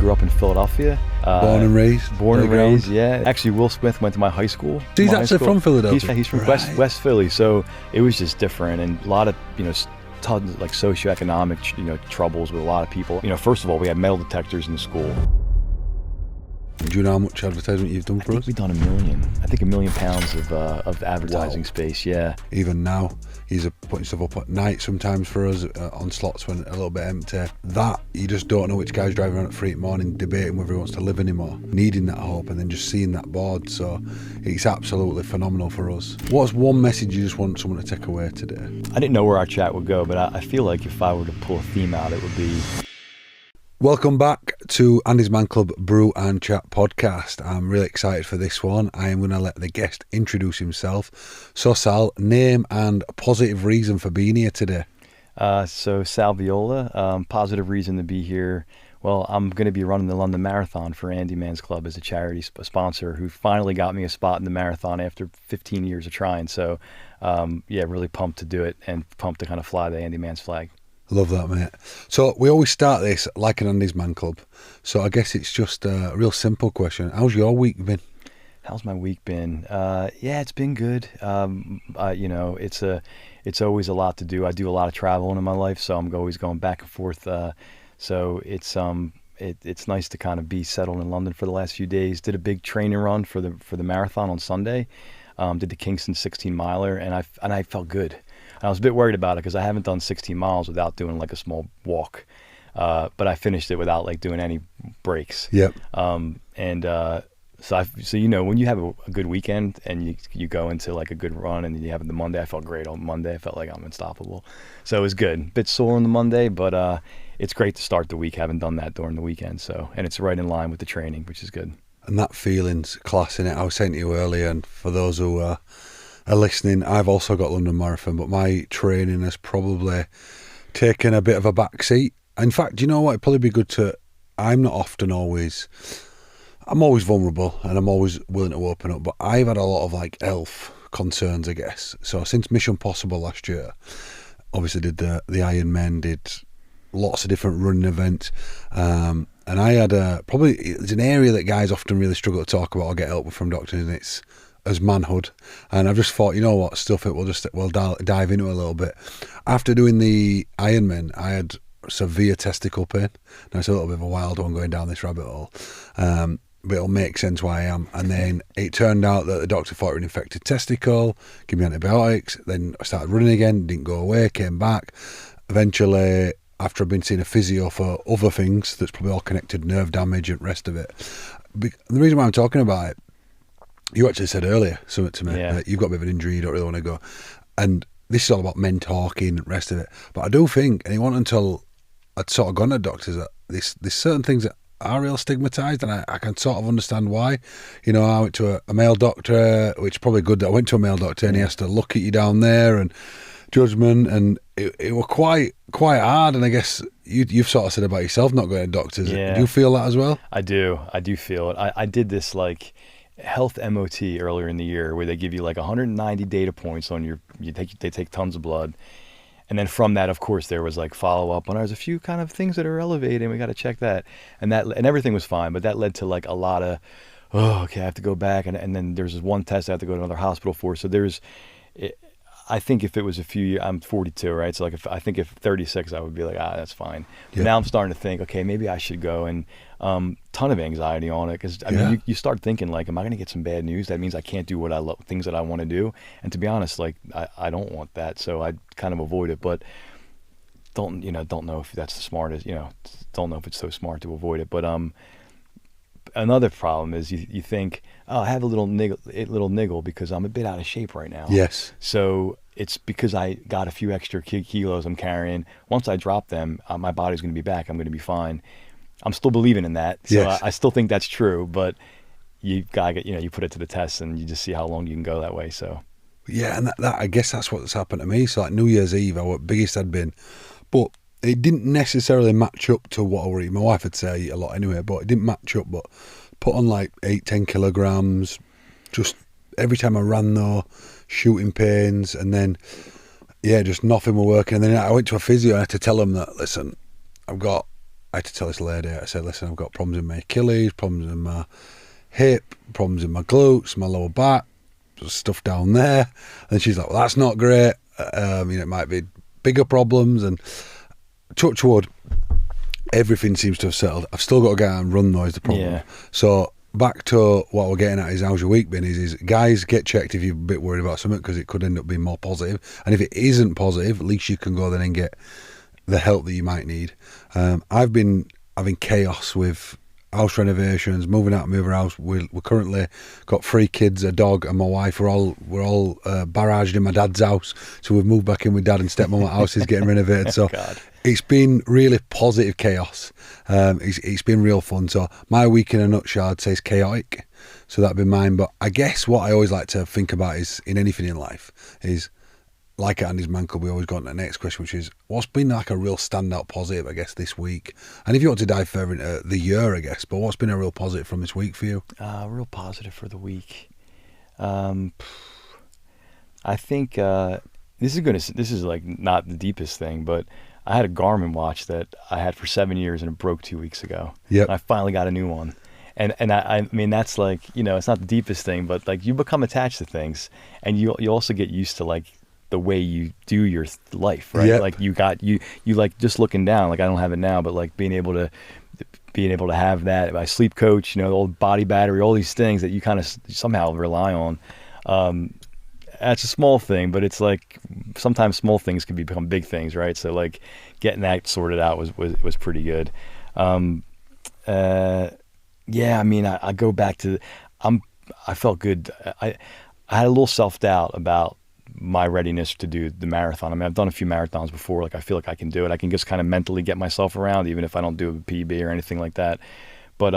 grew up in Philadelphia. Born and raised? Born and raised, yeah. Actually, Will Smith went to my high school. So he's actually from Philadelphia? He's from West Philly, so it was just different, and a lot of, tons of like socioeconomic, troubles with a lot of people. First of all, we had metal detectors in the school. Do you know how much advertisement you've done for us? I think we've done £1 million. I think £1 million of advertising space, yeah. Even now, he's putting stuff up at night sometimes for us on slots when a little bit empty. That, you just don't know which guy's driving around at 3 in the morning debating whether he wants to live anymore, needing that hope, and then just seeing that board. So it's absolutely phenomenal for us. What's one message you just want someone to take away today? I didn't know where our chat would go, but I feel like if I were to pull a theme out, it would be... Welcome back to Andy's Man Club Brew and Chat podcast. I'm really excited for this one. I am going to let the guest introduce himself. So Sal, name and positive reason for being here today. So Sal Viola, positive reason to be here. Well, I'm going to be running the London Marathon for ANDYSMANCLUB as a charity sponsor who finally got me a spot in the marathon after 15 years of trying. So really pumped to do it and pumped to kind of fly the Andy Man's flag. Love that, mate. So we always start this like an Andy's Man Club. So I guess it's just a real simple question. How's your week been? How's my week been? It's been good. It's always a lot to do. I do a lot of traveling in my life, so I'm always going back and forth. So it's nice to kind of be settled in London for the last few days. Did a big training run for the marathon on Sunday. Did the Kingston 16 miler, and I felt good. I was a bit worried about it because I haven't done 16 miles without doing like a small walk, but I finished it without like doing any breaks. Yep. So when you have a good weekend and you go into like a good run and you have the Monday, I felt great on Monday. I felt like I'm unstoppable. So it was good. Bit sore on the Monday, but it's great to start the week. Haven't done that during the weekend, and it's right in line with the training, which is good. And that feeling's class in it. I was saying to you earlier, and for those who are listening, I've also got London Marathon, but my training has probably taken a bit of a back seat. In fact, you know what? It'd probably be good I'm always vulnerable and I'm always willing to open up, but I've had a lot of like health concerns, I guess. So since Mission Impossible last year, obviously did the Ironman, did lots of different running events, and I had it's an area that guys often really struggle to talk about or get help with from doctors, and it's as manhood. And I've just thought, you know what, stuff it, we'll dive into it a little bit. After doing the Ironman, I had severe testicle pain. Now it's a little bit of a wild one going down this rabbit hole, but it'll make sense why I am. And then it turned out that the doctor thought it was an infected testicle, gave me antibiotics, then I started running again, didn't go away, came back. Eventually, after I've been seeing a physio for other things, that's probably all connected, nerve damage and rest of it. The reason why I'm talking about it, you actually said earlier something to me, that you've got a bit of an injury, you don't really want to go. And this is all about men talking and rest of it. But I do think, and it wasn't until I'd sort of gone to doctors, that there's certain things that are real stigmatised, and I can sort of understand why. I went to a male doctor, which is probably good that I went to a male doctor, and he has to look at you down there and judgement, and it was quite hard. And I guess you've sort of said about yourself not going to doctors. Yeah. Do you feel that as well? I do feel it. I did this like health MOT earlier in the year where they give you like 190 data points on they take tons of blood. And then from that, of course, there was like follow up, and there's a few kind of things that are elevated, and we got to check that. And everything was fine, but that led to like a lot of, I have to go back. And then there's this one test I have to go to another hospital for. So I think if it was a few years, I'm 42, right? So like if 36, I would be like, that's fine. But now I'm starting to think, okay, maybe I should go. And ton of anxiety on it, because I mean, you start thinking like, am I going to get some bad news? That means I can't do what I love, things that I want to do. And to be honest, like I don't want that, so I kind of avoid it. But don't know if that's the smartest. Don't know if it's so smart to avoid it. But another problem is you think, I have a little niggle because I'm a bit out of shape right now. Yes. So it's because I got a few extra kilos I'm carrying. Once I drop them, my body's going to be back. I'm going to be fine. I'm still believing in that. So yes. I still think that's true, but you gotta get, you put it to the test and you just see how long you can go that way. So. Yeah. And that I guess that's what's happened to me. So like New Year's Eve, our biggest had been, but it didn't necessarily match up to what I were eating. My wife would say I eat a lot anyway, but it didn't match up. But put on like 8-10 kilograms, just every time I ran though, shooting pains, and then just nothing was working. And then I went to a physio and I had to tell him that, listen, I've got I had to tell this lady, I said, listen, I've got problems in my Achilles, problems in my hip, problems in my glutes, my lower back, stuff down there. And she's like, well, that's not great. It might be bigger problems. And touch wood, everything seems to have settled. I've still got to go out and run though, is the problem. Yeah. So back to what we're getting at is how's your week been, is guys, get checked if you're a bit worried about something, because it could end up being more positive. And if it isn't positive, at least you can go then and get the help that you might need. I've been having chaos with house renovations, moving out of my other house. We're currently got 3 kids, a dog, and my wife. We're all barraged in my dad's house, so we've moved back in with dad, and stepmom house is getting renovated. So God. It's been really positive chaos. It's been real fun. So my week in a nutshell, I'd say, is chaotic. So that'd be mine. But I guess what I always like to think about is, in anything in life, is like at Andy's Man Club, we always got to the next question, which is, what's been like a real standout positive, I guess, this week? And if you want to dive further into the year, I guess, but what's been a real positive from this week for you? Real positive for the week. I think this is like not the deepest thing, but I had a Garmin watch that I had for 7 years and it broke 2 weeks ago. Yep. And I finally got a new one. And I mean, that's like, it's not the deepest thing, but like you become attached to things, and you also get used to like the way you do your life, right? Yep. Like you like just looking down, like I don't have it now, but like being able to have that, my sleep coach, the old body battery, all these things that you kind of somehow rely on. That's a small thing, but it's like sometimes small things can become big things, right? So like getting that sorted out was pretty good. Yeah, I mean, I go back to, I felt good. I had a little self-doubt about my readiness to do the marathon. I mean, I've done a few marathons before. Like, I feel like I can do it. I can just kind of mentally get myself around, even if I don't do a PB or anything like that. But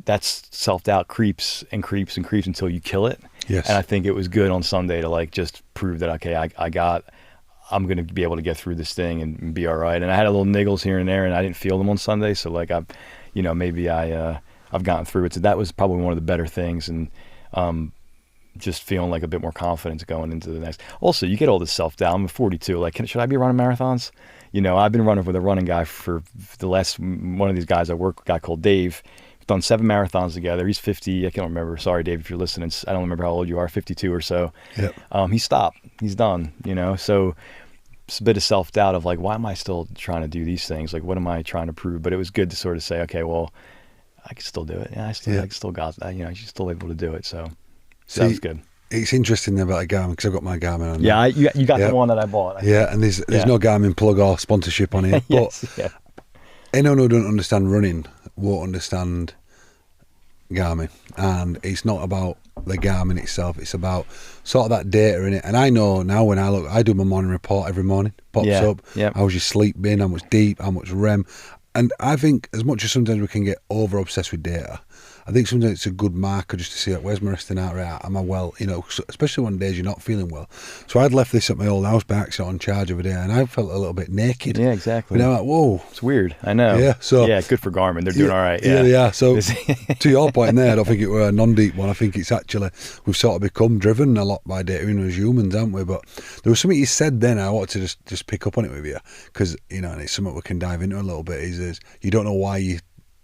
that's self-doubt creeps and creeps and creeps until you kill it. Yes. And I think it was good on Sunday to like just prove that, okay, I'm going to be able to get through this thing and be all right. And I had a little niggles here and there, and I didn't feel them on Sunday. So like I've gotten through it. So that was probably one of the better things. And just feeling like a bit more confidence going into the next. Also, you get all this self-doubt. I'm 42. Like, should I be running marathons? I've been running with a running guy for the last, one of these guys I work with, a guy called Dave. We've done 7 marathons together. He's 50. I can't remember. Sorry, Dave, if you're listening. I don't remember how old you are, 52 or so. Yep. He stopped. He's done, So it's a bit of self-doubt of like, why am I still trying to do these things? Like, what am I trying to prove? But it was good to sort of say, okay, well, I can still do it. Yeah, I still got that. You're still able to do it. So that was good. It's interesting about a Garmin, because I've got my Garmin on. Yeah, you got the one that I bought. Yeah, and there's no Garmin plug or sponsorship on it. Yes, but anyone who don't understand running won't understand Garmin. And it's not about the Garmin itself. It's about sort of that data in it. And I know now when I do my morning report every morning. Pops up. Yep. How's your sleep been? How much deep? How much REM? And I think as much as sometimes we can get over obsessed with data, I think sometimes it's a good marker just to see, like, where's my resting heart rate at? Am I well? Especially on days you're not feeling well. So I'd left this at my old house by accident on charge over there, and I felt a little bit naked. Yeah, exactly. But I'm like, whoa. It's weird. I know. Yeah, so. Yeah, good for Garmin. They're doing all right. Yeah. Yeah. So to your point there, I don't think it were a non-deep one. I think it's actually, we've sort of become driven a lot by data as humans, haven't we? But there was something you said then, I wanted to just pick up on it with you, because, and it's something we can dive into a little bit, is you don't know why you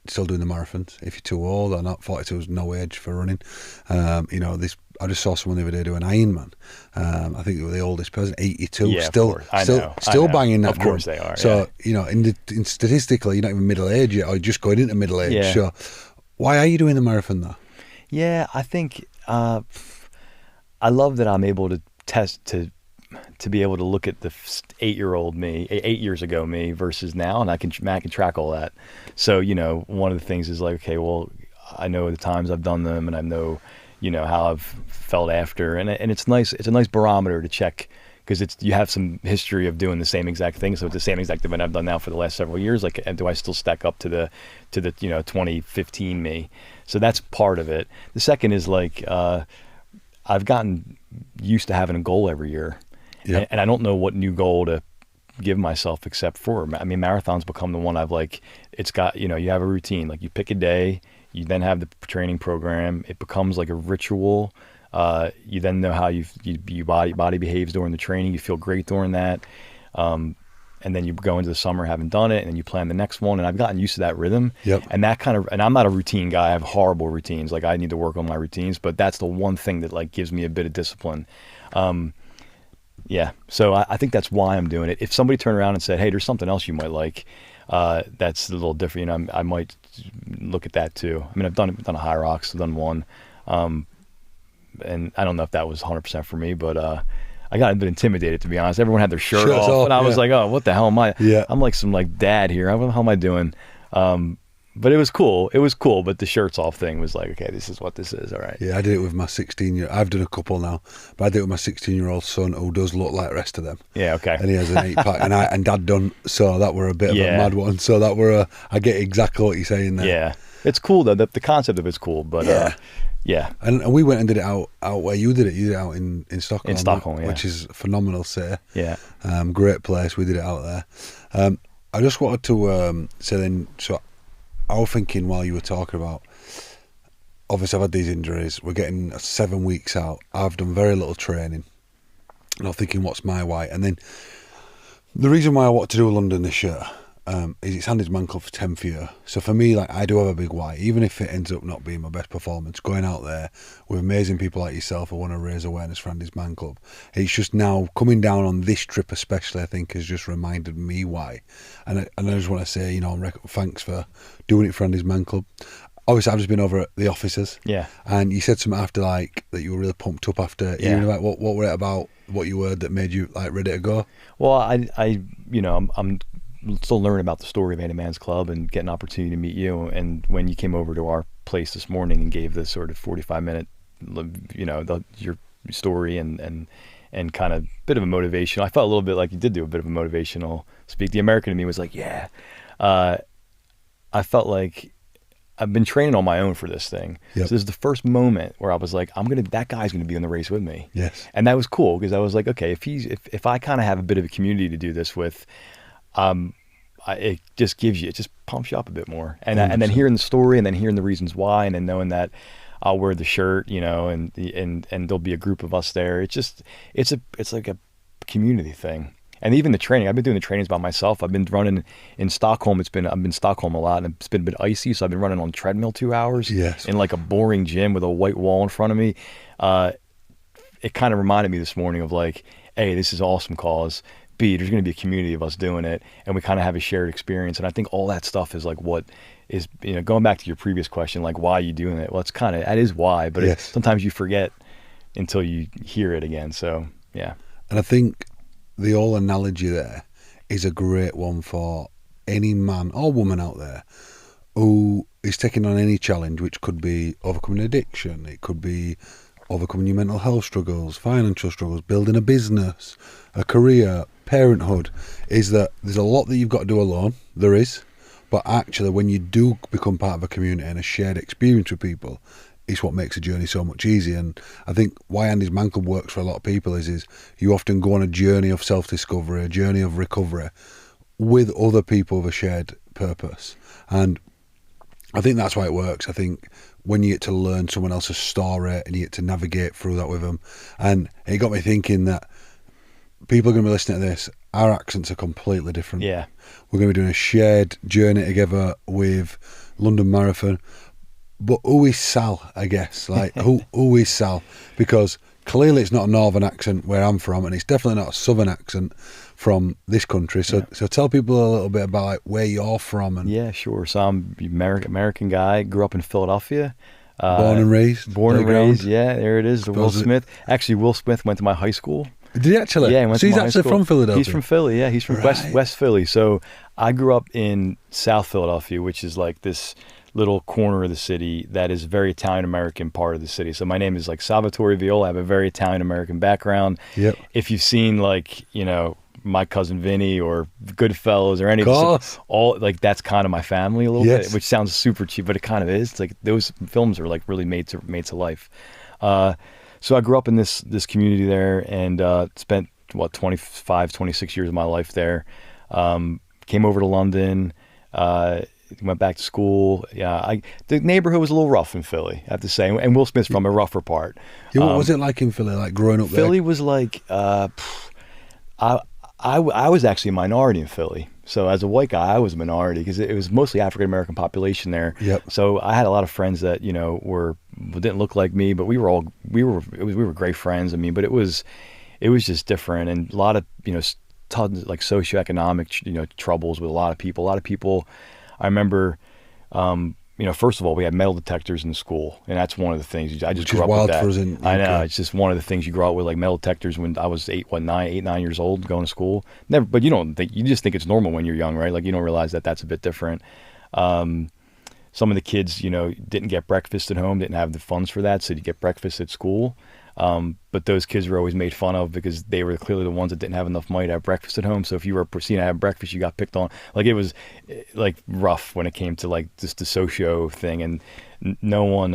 still doing the marathons if you're too old or not. 42 is no age for running. I just saw someone the other day do an Ironman. I think they were the oldest person, 82. Yeah, still banging that. Of course they are. So in statistically, you're not even middle age yet, or you're just going into middle age. Yeah. So why are you doing the marathon though? Yeah, I think I love that I'm able to test to be able to look at the 8-year-old me, 8 years ago me versus now, and I can track all that. So, one of the things is like, okay, well, I know the times I've done them, and I know, how I've felt after, and it's nice. It's a nice barometer to check, because you have some history of doing the same exact thing. So it's the same exact event I've done now for the last several years. Like, do I still stack up to the 2015 me? So that's part of it. The second is like, I've gotten used to having a goal every year. Yep. And I don't know what new goal to give myself except for, I mean, marathons become the one I've like, it's got, you have a routine, like you pick a day, you then have the training program. It becomes like a ritual. You then know how your body behaves during the training. You feel great during that. and then you go into the summer having done it, and then you plan the next one. And I've gotten used to that rhythm. Yep. And that kind of, and I'm not a routine guy. I have horrible routines. Like I need to work on my routines, but that's the one thing that like gives me a bit of discipline. Yeah. So I think that's why I'm doing it. If somebody turned around and said, hey, there's something else you might like, that's a little different, you know, I might look at that too. I mean, I've done a high rocks, I've done one. And I don't know if that was 100% for me, but, I got a bit intimidated, to be honest. Everyone had their shirt off, and I was like, "Oh, what the hell am I? Yeah. I'm like some like dad here. What the hell am I doing?" But it was cool. It was cool. But the shirts off thing was like, okay, this is what this is. All right. Yeah, I did it with my 16-year. I've done a couple now, but I did it with my 16-year-old son, who does look like the rest of them. Yeah. Okay. And he has an 8-pack, and Dad done. So that were a bit of a mad one. So that were I get exactly what you're saying there. Yeah, it's cool though. The concept of it's cool, but yeah. And we went and did it out where you did it. You did it out in Stockholm. In Stockholm, yeah. Which is a phenomenal city. Yeah. Great place. We did it out there. I just wanted to say then, so I was thinking while you were talking about, obviously I've had these injuries. We're getting 7 weeks out. I've done very little training. And I'm thinking, what's my why? And then the reason why I want to do London this year is it's ANDYSMANCLUB for 10th year. So for me, like, I do have a big why, even if it ends up not being my best performance, going out there with amazing people like yourself who want to raise awareness for ANDYSMANCLUB. It's just now coming down on this trip especially, I think, has just reminded me why. And I just want to say, you know, thanks for doing it for ANDYSMANCLUB. Obviously, I've just been over at the offices. Yeah. And you said something after, like, that you were really pumped up after hearing about what were it about, what you heard that made you, like, ready to go? Well, I you know, I'm still learning about the story of ANDYSMANCLUB and get an opportunity to meet you. And when you came over to our place this morning and gave this sort of 45-minute, you know, your story and kind of bit of a motivation, I felt a little bit like you did do a bit of a motivational speak. The American in me was like, yeah. I felt like I've been training on my own for this thing. Yep. So this is the first moment where I was like, that guy's going to be in the race with me. Yes. And that was cool because I was like, okay, if I kind of have a bit of a community to do this with, it just pumps you up a bit more. And then hearing the story and then hearing the reasons why, and then knowing that I'll wear the shirt, you know, and there'll be a group of us there. It's like a community thing. And even the training, I've been doing the trainings by myself. I've been running in Stockholm. I've been in Stockholm a lot, and it's been a bit icy, so I've been running on treadmill 2 hours in like a boring gym with a white wall in front of me. It kind of reminded me this morning of like, A, this is an awesome cause. B, there's going to be a community of us doing it, and we kind of have a shared experience. And I think all that stuff is like what is, you know, going back to your previous question, like why are you doing it? Well, that is why, but sometimes you forget until you hear it again. So yeah. And I think the whole analogy there is a great one for any man or woman out there who is taking on any challenge, which could be overcoming addiction, it could be overcoming your mental health struggles, financial struggles, building a business, a career, parenthood, is that there's a lot that you've got to do alone. There is. But actually, when you do become part of a community and a shared experience with people, it's what makes the journey so much easier. And I think why ANDYSMANCLUB works for a lot of people is you often go on a journey of self-discovery, a journey of recovery with other people with a shared purpose. And I think that's why it works. I think when you get to learn someone else's story and you get to navigate through that with them, and it got me thinking that people are going to be listening to this, our accents are completely different. Yeah. We're going to be doing a shared journey together with London Marathon. But who is Sal, I guess? Like, who is Sal? Because clearly it's not a northern accent where I'm from, and it's definitely not a southern accent from this country. So tell people a little bit about like where you're from. And yeah, sure. So I'm an American guy, grew up in Philadelphia. Born and raised? Born and raised, yeah, there it is, the Will Smith. Actually, Will Smith went to my high school. Did he actually? Yeah, he went so to he's my high actually school. from Philadelphia? He's from Philly, yeah. He's from West Philly. So I grew up in South Philadelphia, which is like this little corner of the city that is a very Italian-American part of the city. So my name is like Salvatore Viola. I have a very Italian-American background. Yep. If you've seen like, you know, My Cousin Vinny or Goodfellas or any of this, all like that's kind of my family a little bit, which sounds super cheap, but it kind of is. It's like those films are like really made to life. So I grew up in this community there and spent 26 years of my life there. Came over to London, went back to school. Yeah, the neighborhood was a little rough in Philly, I have to say. And Will Smith's from a rougher part. Yeah, what was it like in Philly, like growing up there? Philly was like, I was actually a minority in Philly. So as a white guy, I was a minority because it was mostly African American population there. Yep. So I had a lot of friends that didn't look like me, but we were great friends. I mean, but it was just different, and a lot of tons like socioeconomic troubles with a lot of people. A lot of people, I remember. First of all, we had metal detectors in the school, and that's one of the things. I just Which grew is up wild with that. for us in I know UK. it's just one of the things you grow up with, like metal detectors. When I was 9 years old, going to school. Never, but you just think it's normal when you're young, right? Like you don't realize that that's a bit different. Some of the kids, didn't get breakfast at home, didn't have the funds for that, so you get breakfast at school. But those kids were always made fun of because they were clearly the ones that didn't have enough money to have breakfast at home. So if you were seen to have breakfast, you got picked on. Like it was like rough when it came to like just the socio thing, and no one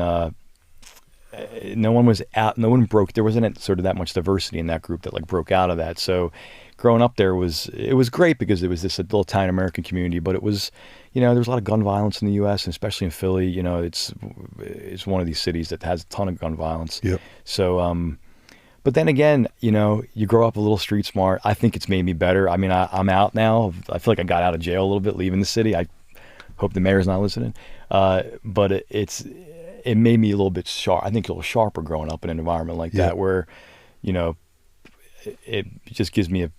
was out. No one broke. There wasn't sort of that much diversity in that group that like broke out of that. So growing up there it was great because it was this little Italian American community, but it was, there was a lot of gun violence in the U.S. and especially in Philly. It's one of these cities that has a ton of gun violence. Yep. So, but then again, you grow up a little street smart. I think it's made me better. I mean, I'm out now. I feel like I got out of jail a little bit leaving the city. I hope the mayor's not listening. But it made me a little bit sharp. I think a little sharper growing up in an environment like that where, it just gave me a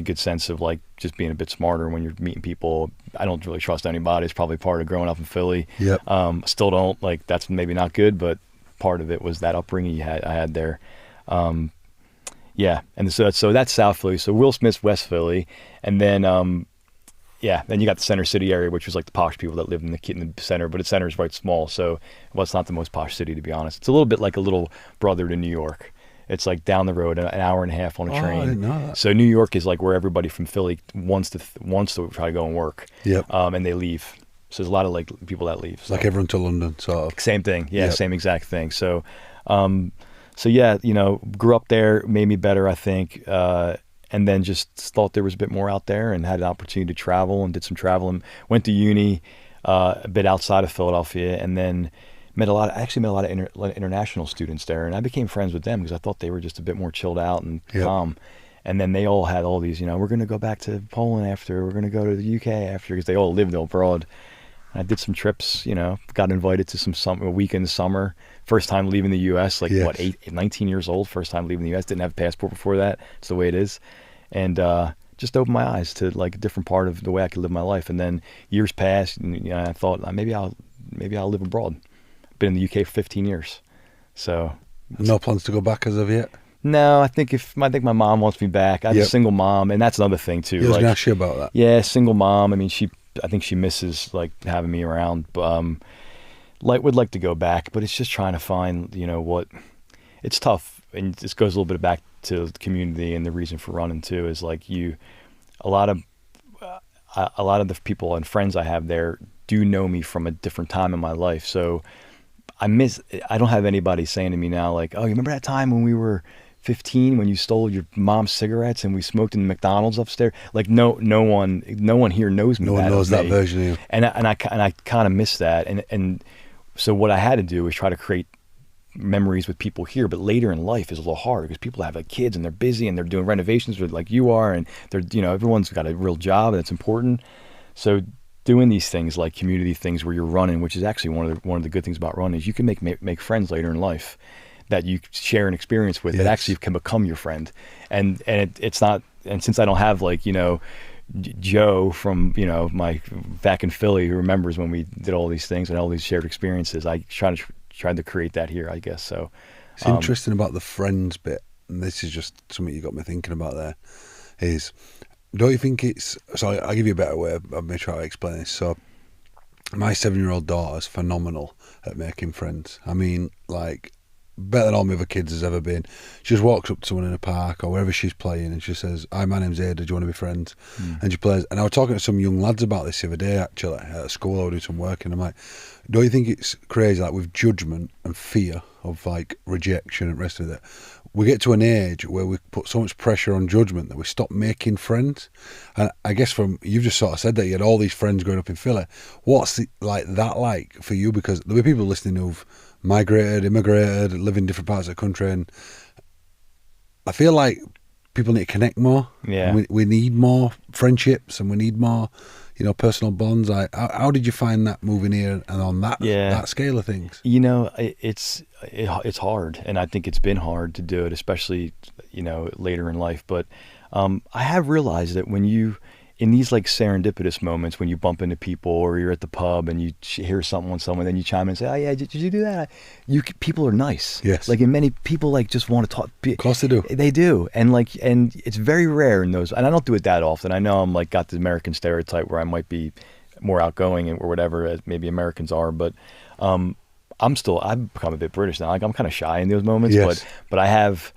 good sense of like just being a bit smarter when you're meeting people. I don't really trust anybody. It's probably part of growing up in Philly. Yep. Still don't, like, that's maybe not good, but part of it was that upbringing I had there. And so that's South Philly. So Will Smith's West Philly, and then then you got the Center City area, which was like the posh people that lived in the center, but the center is quite small, so it's not the most posh city, to be honest. It's a little bit like a little brother to New York. It's like down the road, an hour and a half on a train. I didn't know that. So New York is like where everybody from Philly wants to try to go and work. Yep. And they leave. So there's a lot of like people that leave. So. Like everyone to London, sort of. Same thing. Yeah, Yep. Same exact thing. So, grew up there, made me better, I think. And then just thought there was a bit more out there and had an opportunity to travel and did some travel and went to uni a bit outside of Philadelphia, and then met a lot of international students there, and I became friends with them because I thought they were just a bit more chilled out and calm. And then they all had all these, we're going to go back to Poland after, we're going to go to the UK after, because they all lived abroad. And I did some trips, got invited to a week in the summer. First time leaving the U.S., 19 years old, first time leaving the U.S. Didn't have a passport before that. It's the way it is. And just opened my eyes to like a different part of the way I could live my life. And then years passed, and I thought maybe I'll live abroad. Been in the UK for 15 years, so No plans to go back as of yet. No, I think my mom wants me back. I have a single mom, and that's another thing too. I was going to ask you about that. Yeah, single mom. I mean, I think she misses like having me around. But would like to go back, but it's just trying to find what. It's tough, and this goes a little bit back to the community and the reason for running too. Is like a lot of the people and friends I have there do know me from a different time in my life, so. I don't have anybody saying to me now like, oh, you remember that time when we were 15 when you stole your mom's cigarettes and we smoked in the McDonald's upstairs? Like no one here knows me. No one knows that version of you. And I kind of miss that. And so what I had to do was try to create memories with people here, but later in life is a little harder because people have like kids and they're busy and they're doing renovations like you are, and they're everyone's got a real job and it's important. So doing these things like community things where you're running, which is actually one of the good things about running, is you can make friends later in life that you share an experience with that actually can become your friend. And it's not, and since I don't have like Joe from my back in Philly who remembers when we did all these things and all these shared experiences, I tried to create that here, I guess. So it's interesting about the friends bit, and this is just something you got me thinking about there, is don't you think it's... So I'll give you a better way. I'm going to try to explain this. So my 7-year-old daughter's phenomenal at making friends. I mean, like, better than all my other kids has ever been. She just walks up to someone in a park or wherever she's playing and she says, hi, my name's Ada, do you want to be friends? And she plays. And I was talking to some young lads about this the other day, actually, at school. I was doing some work, and I'm like, don't you think it's crazy, like, with judgment and fear of, like, rejection and the rest of it, we get to an age where we put so much pressure on judgment that we stop making friends. And I guess you've just sort of said that you had all these friends growing up in Philly. What's that like for you? Because there'll be people listening who've migrated, immigrated, live in different parts of the country, and I feel like people need to connect more. Yeah. We need more friendships, and we need more, personal bonds. How did you find that moving here and on that scale of things? It's hard, and I think it's been hard to do it, especially later in life. But I have realized that when you, in these like serendipitous moments, when you bump into people or you're at the pub and you hear something on someone, then you chime in and say, "Oh yeah, did you do that?" People are nice. Yes. Like, and many people like just want to talk. Of course they do. They do, and it's very rare in those. And I don't do it that often. I know I'm like got the American stereotype where I might be more outgoing or whatever, as maybe Americans are, but I've become a bit British now. Like, I'm kind of shy in those moments, Yes. but I have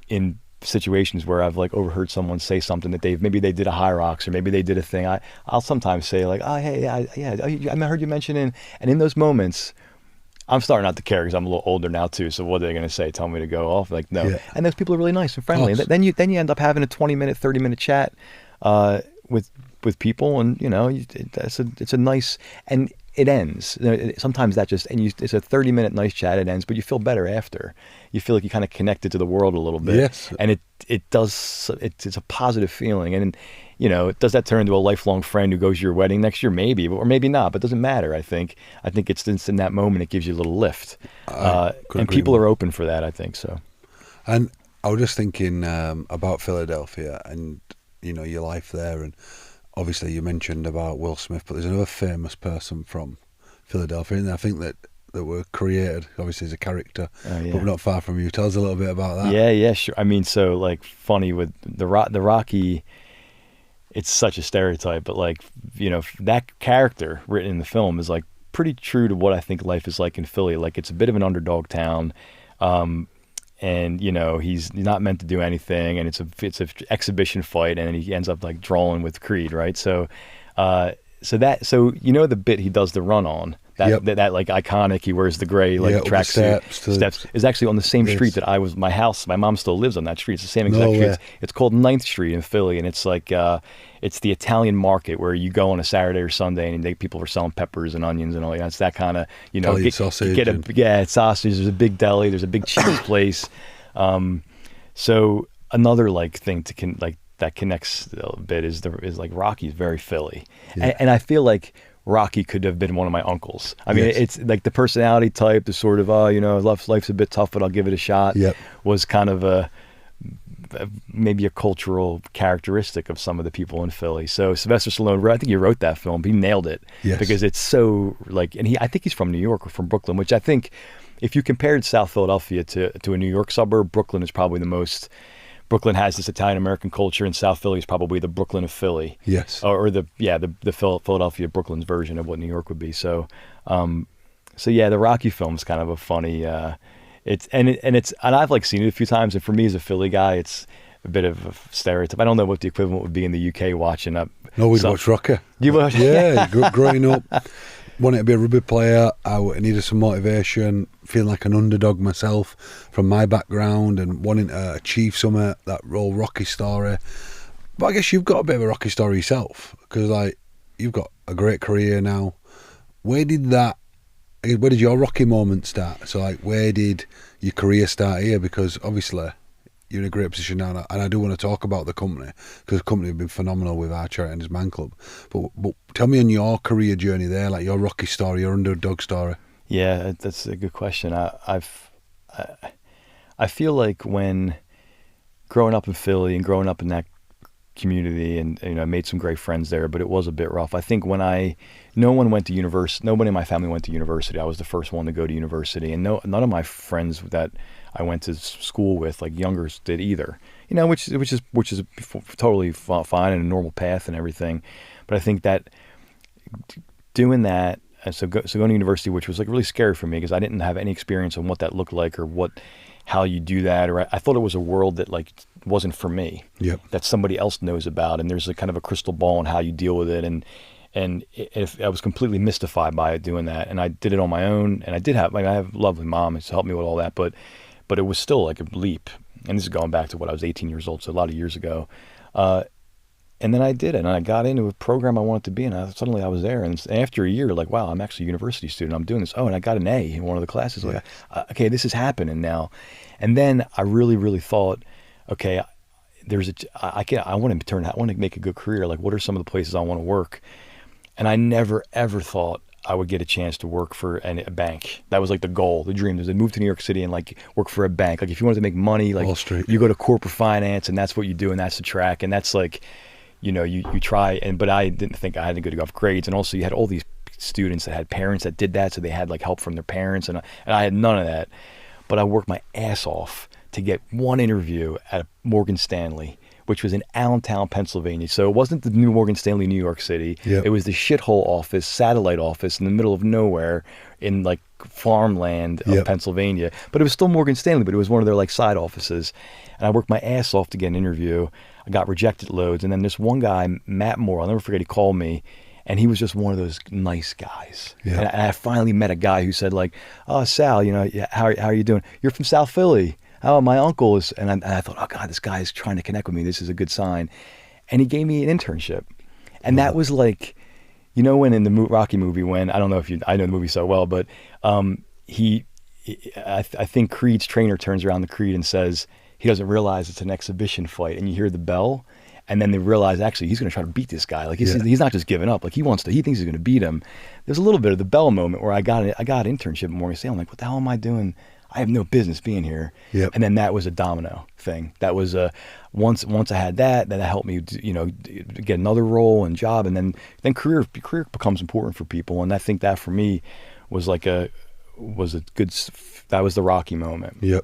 in situations where I've like overheard someone say something that maybe they did a high rocks or maybe they did a thing. I'll sometimes say like, "Oh hey, I heard you mentioning," and in those moments, I'm starting not to care because I'm a little older now too. So what are they going to say? Tell me to go off? Like, no. Yeah. And those people are really nice and friendly. And then you end up having a 20-minute, 30-minute chat with people, and it's a nice, and it ends. Sometimes that just, it's a 30-minute nice chat. It ends, but you feel better after. You feel like you kind of connected to the world a little bit. Yes. And it's a positive feeling. And does that turn into a lifelong friend who goes to your wedding next year? Maybe, or maybe not. But it doesn't matter. I think it's in that moment it gives you a little lift, and people are open for that. I think so. And I was just thinking about Philadelphia and your life there, and obviously you mentioned about Will Smith, but there's another famous person from Philadelphia, and I think that were created, obviously, as a character, but not far from you. Tell us a little bit about that. Yeah, sure. I mean, so like funny with the Rocky, it's such a stereotype, but like, that character written in the film is like pretty true to what I think life is like in Philly. Like, it's a bit of an underdog town. And he's not meant to do anything, and it's a exhibition fight, and he ends up like drawing with Creed, right? So the bit he does the run on that like iconic. He wears the gray like tracksuit steps is actually on the same street that my house. My mom still lives on that street. It's the same exact street. It's called 9th Street in Philly, and it's like it's the Italian market where you go on a Saturday or Sunday, and people are selling peppers and onions and all that. It's that kind of sausage. It's sausage. There's a big deli. There's a big cheese place. So another like thing that connects a bit is like Rocky's very Philly, and I feel like Rocky could have been one of my uncles. I mean, it's like the personality type, the sort of life's a bit tough, but I'll give it a shot. Was kind of maybe a cultural characteristic of some of the people in Philly. So Sylvester Stallone, I think he wrote that film. He nailed it because it's so like, and I think he's from New York or from Brooklyn, which I think if you compared South Philadelphia to a New York suburb, Brooklyn is probably the most. Brooklyn has this Italian-American culture, and South Philly is probably the Brooklyn of Philly. Yes. Or the Philadelphia Brooklyn's version of what New York would be. So the Rocky film is kind of a funny. And I've like seen it a few times, and for me as a Philly guy, it's a bit of a stereotype. I don't know what the equivalent would be in the UK watching up. No, we'd watch Rocky. You watch? Yeah, growing up. Wanted to be a rugby player. I needed some motivation, feeling like an underdog myself from my background and wanting to achieve something, that whole Rocky story. But I guess you've got a bit of a Rocky story yourself, because like you've got a great career now. Where did your Rocky moment start? So like, where did your career start here? Because obviously you're in a great position now, and I do want to talk about the company, because the company have been phenomenal with our charity and ANDYSMANCLUB. But tell me on your career journey there, like your Rocky story, your underdog story. Yeah, that's a good question. I feel like when growing up in Philly and growing up in that community, and I made some great friends there, but it was a bit rough. I think when no one went to university, nobody in my family went to university. I was the first one to go to university, and none of my friends that I went to school with, like youngers, did either. Which is totally fine and a normal path and everything. But I think that doing that, so going to university, which was like really scary for me because I didn't have any experience on what that looked like or how you do that, or I thought it was a world that like wasn't for me. That somebody else knows about, and there's a kind of a crystal ball on how you deal with it, and I was completely mystified by it doing that, and I did it on my own, and I have a lovely mom who's helped me with all that, but it was still like a leap, and this is going back to when I was 18 years old, so a lot of years ago. And then I did it, and I got into a program I wanted to be in. Suddenly I was there, and after a year, like, wow, I'm actually a university student. I'm doing this. Oh, and I got an A in one of the classes. Like, okay, this is happening now. And then I really, really thought, okay, I want to make a good career. Like, what are some of the places I want to work? And I never ever thought I would get a chance to work for a bank. That was like the goal, the dream. Was to move to New York City and like work for a bank. Like, if you wanted to make money, like Wall Street. you go to corporate finance, and that's what you do, and that's the track, and that's like, you try. But I didn't think I had to go to golf grades, and also you had all these students that had parents that did that, so they had like help from their parents, and I had none of that. But I worked my ass off to get one interview at Morgan Stanley, which was in Allentown, Pennsylvania. So it wasn't the new Morgan Stanley, New York City. Yep. It was the shithole office, satellite office in the middle of nowhere in like farmland of Yep. Pennsylvania. But it was still Morgan Stanley, but it was one of their like side offices. And I worked my ass off to get an interview. I got rejected loads. And then this one guy, Matt Moore, I'll never forget, he called me. And he was just one of those nice guys. Yeah. And I finally met a guy who said like, "Oh, Sal, how are you doing? You're from South Philly. Oh, my uncle is," and I thought, oh God, this guy is trying to connect with me. This is a good sign. And he gave me an internship. And that was like, when in the Rocky movie, when, I don't know if I know the movie so well, but I think Creed's trainer turns around to Creed and says, he doesn't realize it's an exhibition fight, and you hear the bell. And then they realize, actually, he's going to try to beat this guy. Like, he's not just giving up. Like, he thinks he's going to beat him. There's a little bit of the bell moment where I got an internship at Morgan Stanley. I'm like, what the hell am I doing? I have no business being here. Yep. And then that was a domino thing. That was once I had that helped me, get another role and job. And then career becomes important for people. And I think that for me was that was the Rocky moment. Yep.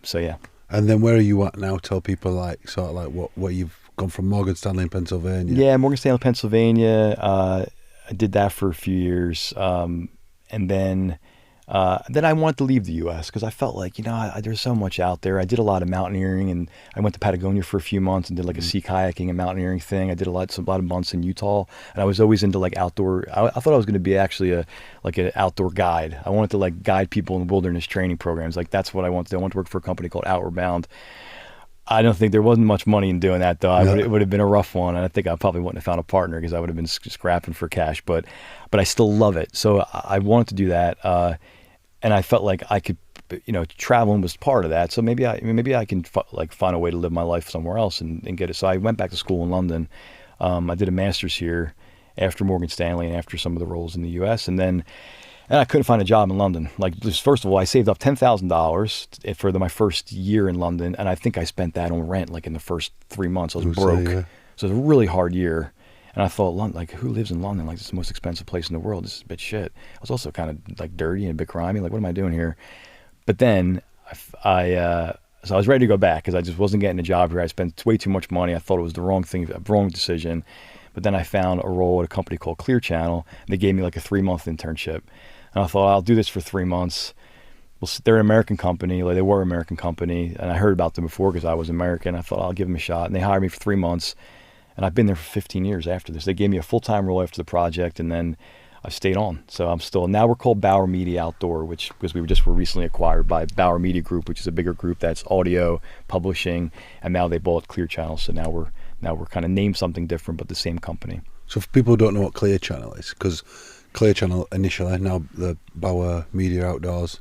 So yeah. And then where are you at now? Tell people like sort of like what you've gone from Morgan Stanley in Pennsylvania. Yeah, Morgan Stanley, Pennsylvania. I did that for a few years, and then I wanted to leave the U.S. because I felt like there's so much out there. I did a lot of mountaineering, and I went to Patagonia for a few months and did like a sea kayaking and mountaineering thing. I did a lot of months in Utah, and I was always into like outdoor. I thought I was going to be actually an outdoor guide. I wanted to like guide people in wilderness training programs. Like, that's what I wanted. I wanted to work for a company called Outward Bound. I don't think there wasn't much money in doing that, though. It would have been a rough one, and I think I probably wouldn't have found a partner because I would have been scrapping for cash. But I still love it, so I wanted to do that, and I felt like I could, traveling was part of that. So maybe I can find a way to live my life somewhere else and get it. So I went back to school in London. I did a master's here after Morgan Stanley and after some of the roles in the U.S. And I couldn't find a job in London. Like, just first of all, I saved up $10,000 for my first year in London, and I think I spent that on rent like in the first 3 months. I was broke. Yeah. So it was a really hard year. And I thought, London, like, who lives in London? Like, it's the most expensive place in the world. This is a bit shit. I was also kind of like dirty and a bit grimy. Like, what am I doing here? But then so I was ready to go back because I just wasn't getting a job here. I spent way too much money. I thought it was the wrong decision. But then I found a role at a company called Clear Channel. They gave me like a 3-month internship. And I thought, I'll do this for 3 months. Well, they're an American company. Like, they were an American company. And I heard about them before because I was American. I thought, I'll give them a shot. And they hired me for 3 months. And I've been there for 15 years after this. They gave me a full-time role after the project, and then I stayed on. So now we're called Bauer Media Outdoor, because we were recently acquired by Bauer Media Group, which is a bigger group that's audio, publishing, and now they bought Clear Channel. So now we're kind of named something different, but the same company. So for people who don't know what Clear Channel is, because Clear Channel initially, now the Bauer Media Outdoors,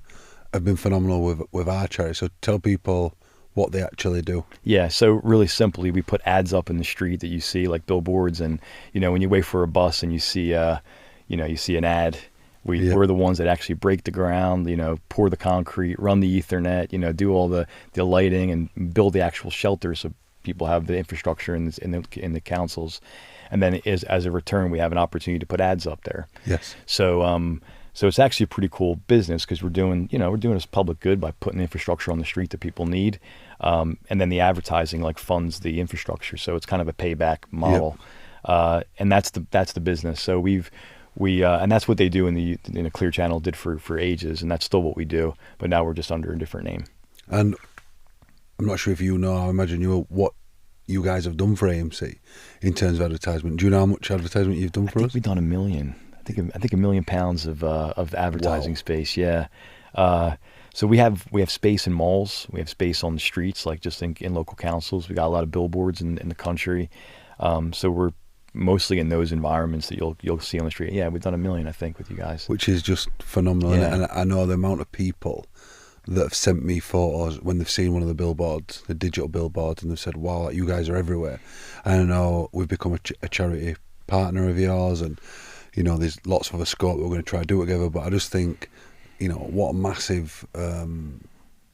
have been phenomenal with our charity. So tell people what they actually do. Yeah, so really simply, we put ads up in the street that you see, like billboards, and when you wait for a bus and you see an ad, we're the ones that actually break the ground, pour the concrete, run the Ethernet, do all the lighting and build the actual shelters so people have the infrastructure in the councils, and then as a return, we have an opportunity to put ads up there. Yes. So it's actually a pretty cool business because we're doing this public good by putting infrastructure on the street that people need, and then the advertising funds the infrastructure. So it's kind of a payback model, and that's the business. So and that's what they do in the Clear Channel did for ages, and that's still what we do. But now we're just under a different name. And I'm not sure if you know. I imagine what you guys have done for AMC in terms of advertisement. Do you know how much advertisement you've done for us? I think we've done 1 million. I think 1 million pounds of advertising space. Yeah. So we have space in malls. We have space on the streets, like just in local councils. We got a lot of billboards in the country. So we're mostly in those environments that you'll see on the street. Yeah, we've done 1 million, I think, with you guys. Which is just phenomenal. Yeah. And I know the amount of people that have sent me photos when they've seen one of the billboards, the digital billboards, and they've said, wow, you guys are everywhere. And I know we've become a charity partner of yours, and, you know, there's lots of other scope that we're going to try to do together, but I just think, you know, what a massive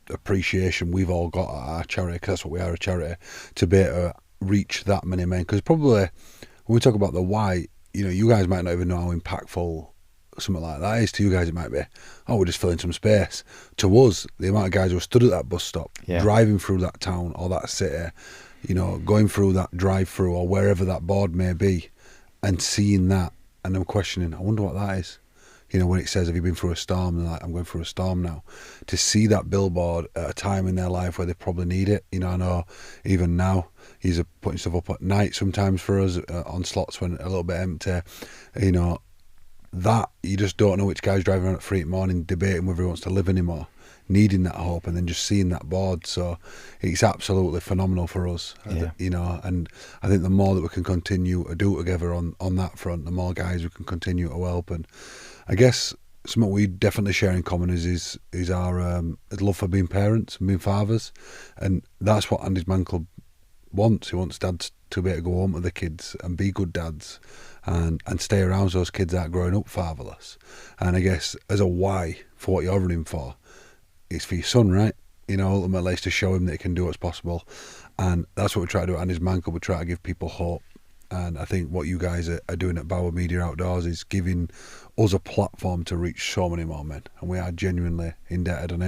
appreciation we've all got at our charity, because that's what we are, a charity, to be able to reach that many men. Because probably when we talk about the why, you know, you guys might not even know how impactful something like that is. To you guys it might be, oh, we're just filling some space. To us, the amount of guys who stood at that bus stop, driving through that town or that city, you know, going through that drive-through or wherever that board may be, and seeing that, and I'm questioning, I wonder what that is. You know, when it says, have you been through a storm? And like, I'm going through a storm now. To see that billboard at a time in their life where they probably need it. You know, I know even now, he's putting stuff up at night sometimes for us on slots when a little bit empty. You know, that, you just don't know which guy's driving around at 3 a.m, debating whether he wants to live anymore, needing that hope, and then just seeing that board. So it's absolutely phenomenal for us, you know, and I think the more that we can continue to do together on that front, the more guys we can continue to help. And I guess something we definitely share in common is our love for being parents and being fathers, and that's what Andy's Man Club wants. He wants dads to be able to go home with the kids and be good dads, and stay around so those kids aren't growing up fatherless. And I guess as a why for what you're running for, it's for your son, right? You know, ultimately it's to show him that he can do what's possible, and that's what we try to do at Andy's Man Club. We try to give people hope. And I think what you guys are doing at Bauer Media Outdoors is giving us a platform to reach so many more men, and we are genuinely indebted. And I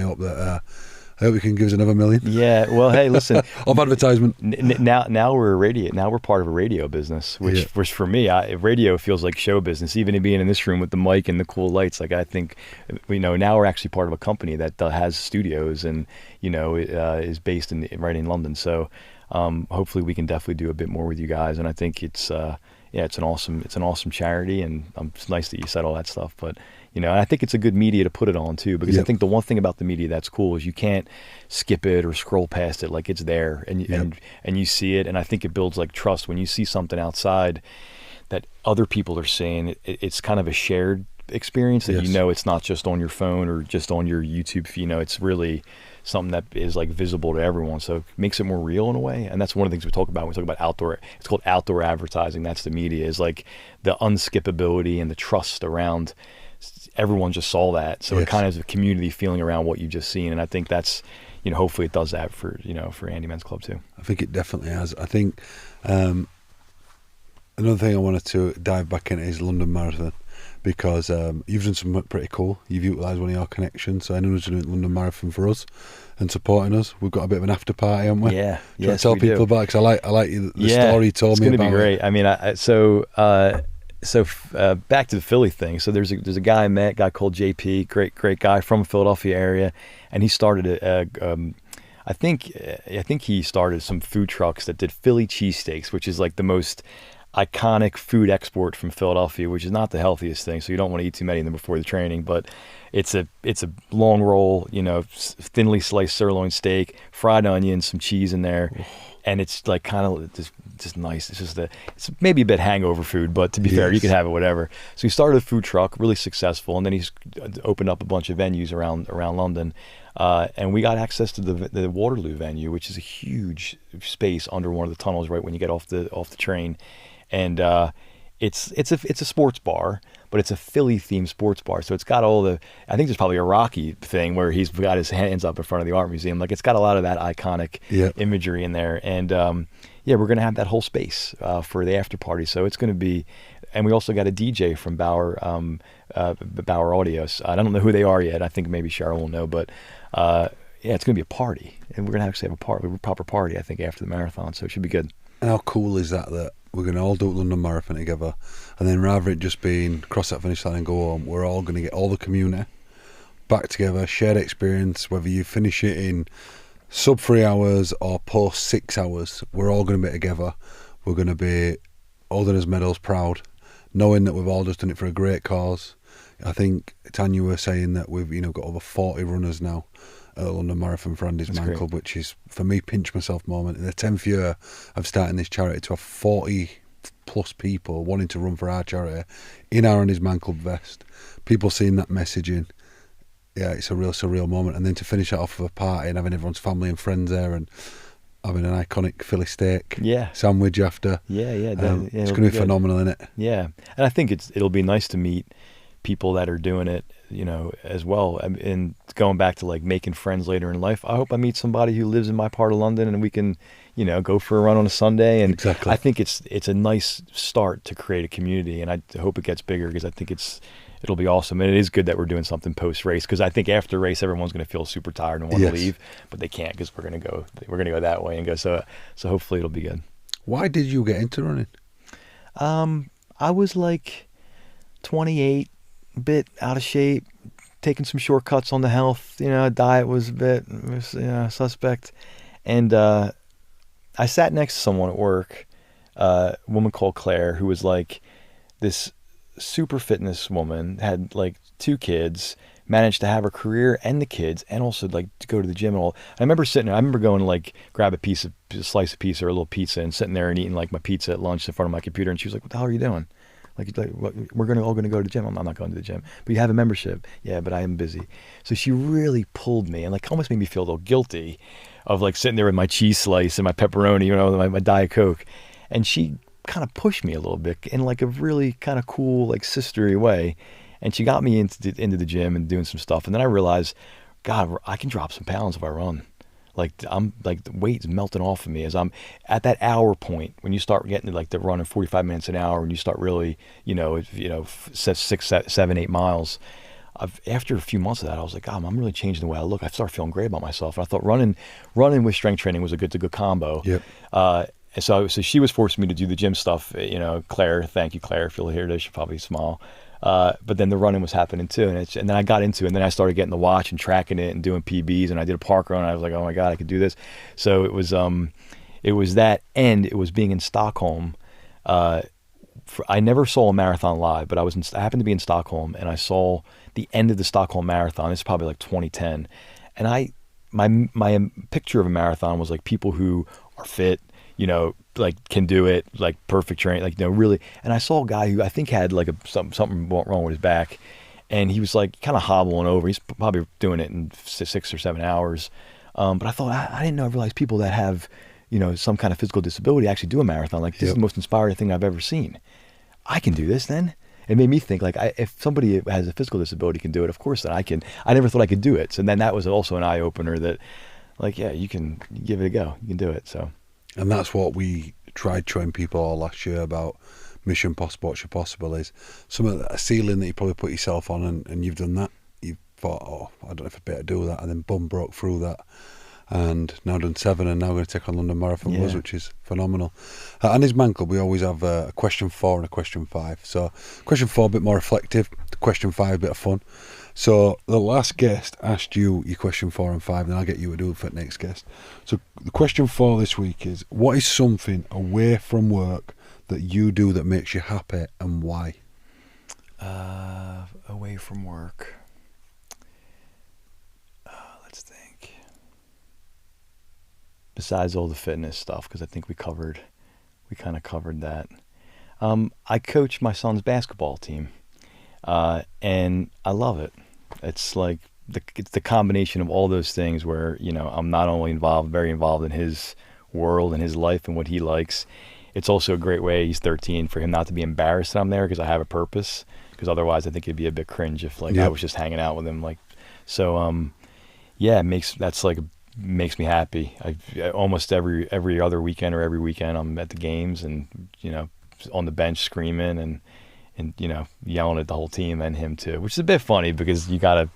hope you can give us another million. Yeah. Well, hey, listen. Of advertisement. Now we're a radio. Now we're part of a radio business, which for me, radio feels like show business. Even being in this room with the mic and the cool lights, like I think, you know, now we're actually part of a company that has studios and, you know, is based right in London. So. Hopefully we can definitely do a bit more with you guys, and I think it's an awesome charity, and it's nice that you said all that stuff. But you know, I think it's a good media to put it on too, because I think the one thing about the media that's cool is you can't skip it or scroll past it. Like, it's there, and you see it, and I think it builds like trust when you see something outside that other people are seeing. It's kind of a shared experience that you know, it's not just on your phone or just on your YouTube feed. You know, it's really something that is like visible to everyone, so it makes it more real in a way. And that's one of the things we talk about when we talk about outdoor. It's called outdoor advertising. That's the media, is like the unskippability and the trust around. Everyone just saw that, so it kind of has a community feeling around what you've just seen. And I think that's, you know, hopefully it does that for, you know, for Andy Men's Club too. I think it definitely has. I think another thing I wanted to dive back into is London Marathon, because you've done something pretty cool. You've utilised one of your connections. So anyone who's doing London Marathon for us and supporting us, we've got a bit of an after party, haven't we? Yeah, yes, tell people about it, because I like the story you told me about. It's going to be great. I mean, so back to the Philly thing. So there's a guy I met, a guy called JP, great guy from the Philadelphia area, and he started I think he started some food trucks that did Philly cheesesteaks, which is like the most iconic food export from Philadelphia, which is not the healthiest thing, so you don't want to eat too many of them before the training. But it's a long roll, you know, thinly sliced sirloin steak, fried onions, some cheese in there, and it's like kind of just nice. It's maybe a bit hangover food, but to be fair, you can have it whatever. So he started a food truck, really successful, and then he's opened up a bunch of venues around London. And we got access to the Waterloo venue, which is a huge space under one of the tunnels right when you get off the train. And it's a sports bar, but it's a Philly themed sports bar. So it's got all the, I think there's probably a Rocky thing where he's got his hands up in front of the art museum. Like, it's got a lot of that iconic imagery in there. And we're going to have that whole space for the after party. So it's going to be, and we also got a DJ from Bauer Audio. I don't know who they are yet. I think maybe Cheryl will know, but it's going to be a party, and we're going to actually have a proper party, I think, after the marathon. So it should be good. And how cool is that we're going to all do London Marathon together, and then rather it just being cross that finish line and go home, we're all going to get all the community back together, shared experience, whether you finish it in sub 3 hours or post 6 hours, we're all going to be together. We're going to be holding us medals proud, knowing that we've all just done it for a great cause. I think Tanya were saying that we've got over 40 runners now at the London Marathon for Andy's Man Club, which is, for me, pinch myself moment. In the 10th year of starting this charity, to have 40 plus people wanting to run for our charity in our Andy's Man Club vest, people seeing that messaging, yeah, it's a real surreal moment. And then to finish it off with a party and having everyone's family and friends there and having an iconic Philly steak sandwich after. Yeah, it's going to be phenomenal, isn't it? Yeah, and I think it'll be nice to meet people that are doing it, as well. And going back to like making friends later in life, I hope I meet somebody who lives in my part of London and we can, go for a run on a Sunday. And exactly. I think it's a nice start to create a community, and I hope it gets bigger because I think it'll be awesome. And it is good that we're doing something post-race, because I think after race everyone's going to feel super tired and want to leave, but they can't because we're going to go that way and go. So hopefully it'll be good. Why did you get into running? I was like 28, a bit out of shape, taking some shortcuts on the health. Diet was a bit suspect, and I sat next to someone at work, a woman called Claire, who was like this super fitness woman, had like 2 kids, managed to have her career and the kids, and also like to go to the gym and all. I remember going to like grab a slice of pizza or a little pizza and sitting there and eating like my pizza at lunch in front of my computer, and she was like, "What the hell are you doing? Like we're all gonna go to the gym." I'm not going to the gym. "But you have a membership." "Yeah, but I am busy." So she really pulled me and like almost made me feel a little guilty of like sitting there with my cheese slice and my pepperoni, my Diet Coke. And she kind of pushed me a little bit in like a really kind of cool, like sistery way. And she got me into the gym and doing some stuff. And then I realized, God, I can drop some pounds if I run. Like I'm like the weight's melting off of me as I'm at that hour point when you start getting to like the running 45 minutes an hour and you start really, 6, 7, 8 miles. After a few months of that, I was like, God, I'm really changing the way I look. I started feeling great about myself. And I thought running with strength training was a good combo. Yep. And so she was forcing me to do the gym stuff. Claire, thank you, Claire. If you'll hear this, she'll probably smile. But then the running was happening too. And then I got into it, and then I started getting the watch and tracking it and doing PBs. And I did a park run. And I was like, oh my God, I could do this. So it was that, and it was being in Stockholm. I never saw a marathon live, but I happened to be in Stockholm, and I saw the end of the Stockholm Marathon. It's probably like 2010, and my picture of a marathon was like people who are fit, like can do it, like perfect training, like really. And I saw a guy who I think had like something wrong with his back, and he was like kind of hobbling over. He's probably doing it in 6 or 7 hours, but I thought I didn't realize people that have some kind of physical disability actually do a marathon. Like this is the most inspiring thing I've ever seen. I can do this then. It made me think like if somebody has a physical disability can do it, of course then I can. I never thought I could do it. So then that was also an eye opener that like, yeah, you can give it a go. You can do it. So. And that's what we tried showing people all last year about Mission Possible, What's Your Possible is a ceiling that you probably put yourself on and you've done that. You've thought, oh, I don't know if I'd better do that. And then boom, broke through that. And now done 7 and now going to take on London Marathon Buzz, which is phenomenal. At ANDYSMANCLUB, we always have a question 4 and a question 5. So question 4 a bit more reflective, question 5 a bit of fun. So the last guest asked you your question 4 and 5, then I'll get you to do it for the next guest. So the question 4 this week is, what is something away from work that you do that makes you happy and why? Away from work. Let's think. Besides all the fitness stuff, because I think we kind of covered that. I coach my son's basketball team, and I love it. It's like it's the combination of all those things where I'm not only very involved in his world and his life and what he likes. It's also a great way, he's 13, for him not to be embarrassed that I'm there because I have a purpose. Because otherwise, I think it'd be a bit cringe if I was just hanging out with him. It makes me happy. Almost every other weekend or every weekend I'm at the games and on the bench screaming and yelling at the whole team and him too, which is a bit funny because you gotta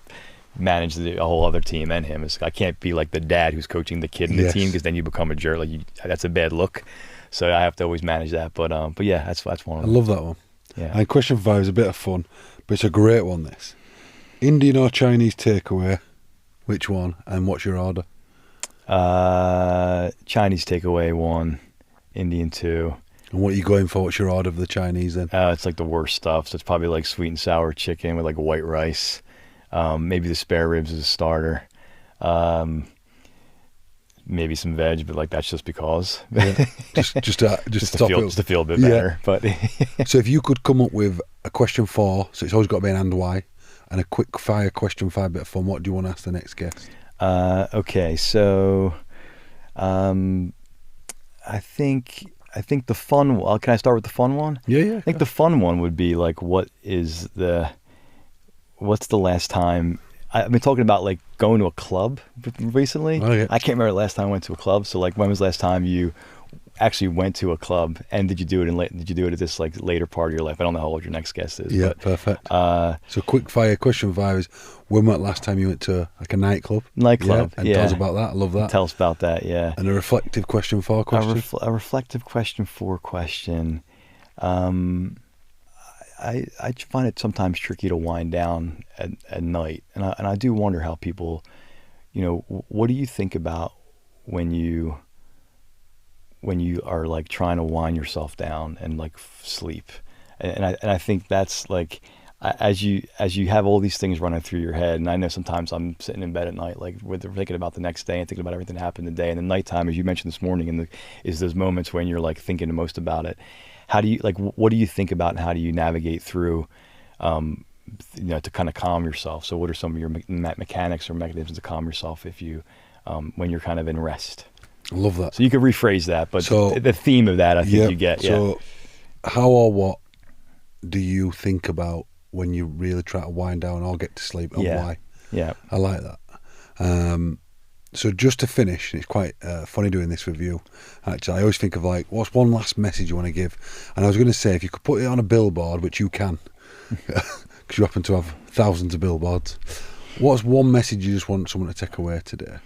manage a whole other team and him. I can't be like the dad who's coaching the kid in the team because then you become a jerk. That's a bad look. So I have to always manage that. But yeah, that's one of them. I love that one. Yeah. And question 5 is a bit of fun, but it's a great one. This Indian or Chinese takeaway, which one, and what's your order? Chinese takeaway 1, Indian 2. And what are you going for? What's your order of the Chinese then? It's like the worst stuff. So it's probably like sweet and sour chicken with like white rice. Maybe the spare ribs is a starter. Maybe some veg, but like that's just because. Yeah. just to feel a bit better. But so if you could come up with a question 4, so it's always got to be an and why, And a quick fire question, fire bit of fun. What do you want to ask the next guest? Okay, so I think the fun. Can I start with the fun one? Yeah. I think the fun one would be like, what's the last time? I've been talking about like going to a club recently. Oh, yeah. I can't remember the last time I went to a club. So like, when was the last time you actually went to a club, and did you do it at this like later part of your life? I don't know how old your next guest is. Yeah, but, perfect. So quick fire question 5 is, when was the last time you went to like a nightclub? Nightclub, And tell us about that. I love that. Tell us about that, yeah. And a reflective question 4 question. A reflective question 4 question. I find it sometimes tricky to wind down at night, and I do wonder how people, what do you think about when you are like trying to wind yourself down and like sleep, and I think that's like, as you have all these things running through your head, and I know sometimes I'm sitting in bed at night like thinking about the next day and thinking about everything that happened today, and the nighttime, as you mentioned this morning, is those moments when you're like thinking the most about it. How do you what do you think about, and how do you navigate through, to kind of calm yourself? So what are some of your mechanics or mechanisms to calm yourself if you, when you're kind of in rest? I love that. So you could rephrase that, but the theme of that, I think you get. So how or what do you think about when you really try to wind down or get to sleep, and why? Yeah. I like that. So just to finish, it's quite funny doing this with you. Actually, I always think of like, what's one last message you want to give? And I was going to say, if you could put it on a billboard, which you can, because you happen to have thousands of billboards, what's one message you just want someone to take away today?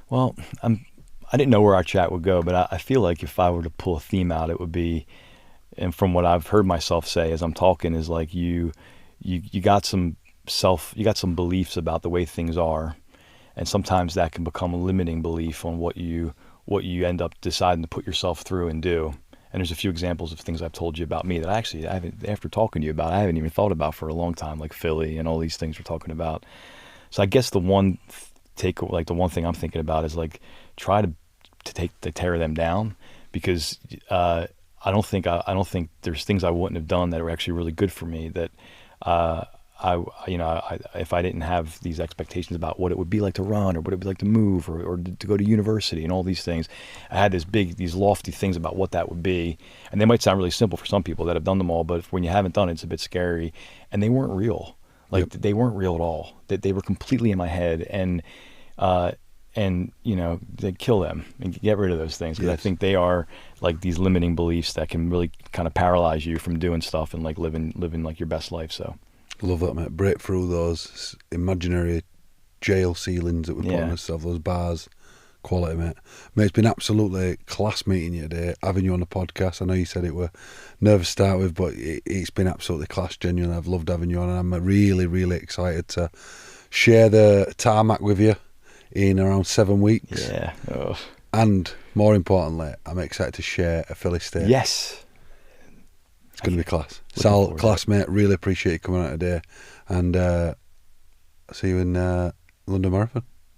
Well, I didn't know where our chat would go, but I feel like if I were to pull a theme out, it would be, and from what I've heard myself say as I'm talking, is like you got some beliefs about the way things are. And sometimes that can become a limiting belief on what you end up deciding to put yourself through and do. And there's a few examples of things I've told you about me that I haven't, after talking to you about, I haven't even thought about for a long time, like Philly and all these things we're talking about. So I guess the one the one thing I'm thinking about is like, try to tear them down, because I don't think there's things I wouldn't have done that were actually really good for me, that if I didn't have these expectations about what it would be like to run, or what it would be like to move, or to go to university and all these things, I had these lofty things about what that would be. And they might sound really simple for some people that have done them all, but when you haven't done it, it's a bit scary. And they weren't real. Like, They weren't real at all. They were completely in my head. And they kill them and get rid of those things, because I think they are like these limiting beliefs that can really kind of paralyze you from doing stuff and like living like your best life. So love that, mate. Break through those imaginary jail ceilings that we put on ourselves, those bars. Quality, mate. It's been absolutely class meeting you today, having you on the podcast. I know you said it were nervous to start with, but it's been absolutely class, genuinely. I've loved having you on, and I'm really, really excited to share the tarmac with you in around 7 weeks. Yeah. Oh. And more importantly, I'm excited to share a Philly state. Yes. It's going to be class. Sal, class, mate. Really appreciate you coming out today. And see you in London Marathon.